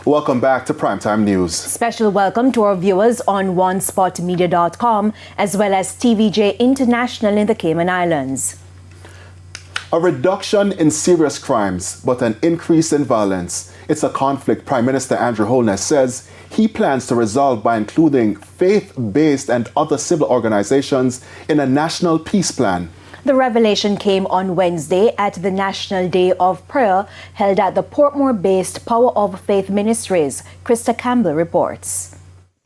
Welcome back to Primetime News. Special welcome to our viewers on onespotmedia.com as well as TVJ International in the Cayman Islands. A reduction in serious crimes, but an increase in violence. It's a conflict Prime Minister Andrew Holness says he plans to resolve by including faith-based and other civil organizations in a national peace plan. The revelation came on Wednesday at the National Day of Prayer held at the Portmore-based Power of Faith Ministries. Krista Campbell reports.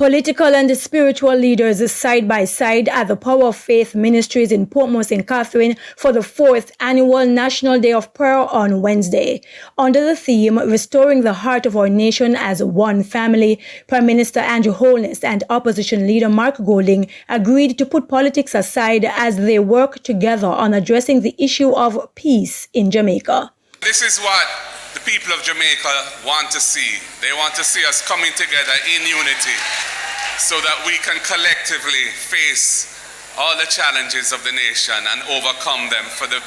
Political and spiritual leaders side by side at the Power of Faith Ministries in Portmore, St. Catherine for the 4th annual National Day of Prayer on Wednesday. Under the theme, Restoring the Heart of Our Nation as One Family, Prime Minister Andrew Holness and Opposition Leader Mark Golding agreed to put politics aside as they work together on addressing the issue of peace in Jamaica. This is what the people of Jamaica want to see. They want to see us coming together in unity so that we can collectively face all the challenges of the nation and overcome them for the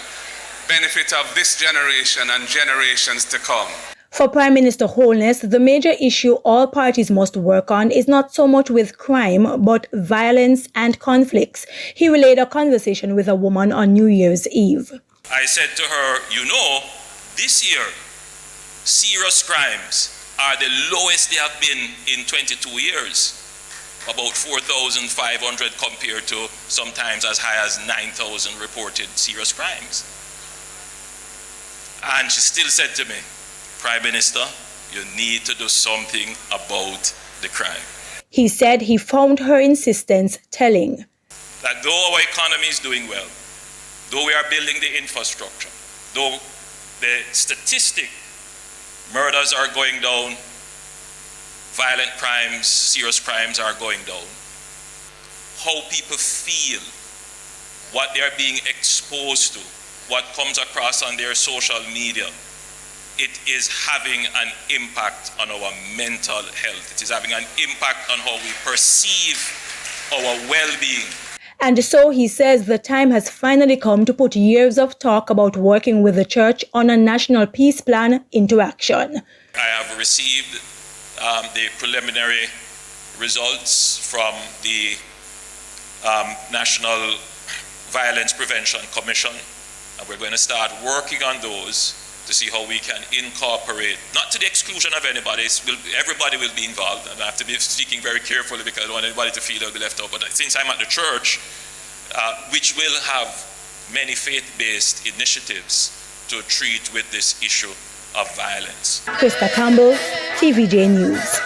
benefit of this generation and generations to come. For Prime Minister Holness, the major issue all parties must work on is not so much with crime, but violence and conflicts. He relayed a conversation with a woman on New Year's Eve. I said to her, you know, this year, serious crimes are the lowest they have been in 22 years. About 4,500 compared to sometimes as high as 9,000 reported serious crimes. And she still said to me, Prime Minister, you need to do something about the crime. He said he found her insistence telling. That though our economy is doing well, though we are building the infrastructure, though the statistic murders are going down, violent crimes, serious crimes are going down, how people feel, what they are being exposed to, what comes across on their social media, it is having an impact on our mental health. It is having an impact on how we perceive our well-being. And so he says the time has finally come to put years of talk about working with the church on a national peace plan into action. I have received the preliminary results from the National Violence Prevention Commission, and we're going to start working on those to see how we can incorporate, not to the exclusion of anybody, everybody will be involved, and I have to be speaking very carefully because I don't want anybody to feel they'll be left out, but since I'm at the church, which will have many faith-based initiatives to treat with this issue of violence. Krista Campbell, TVJ News.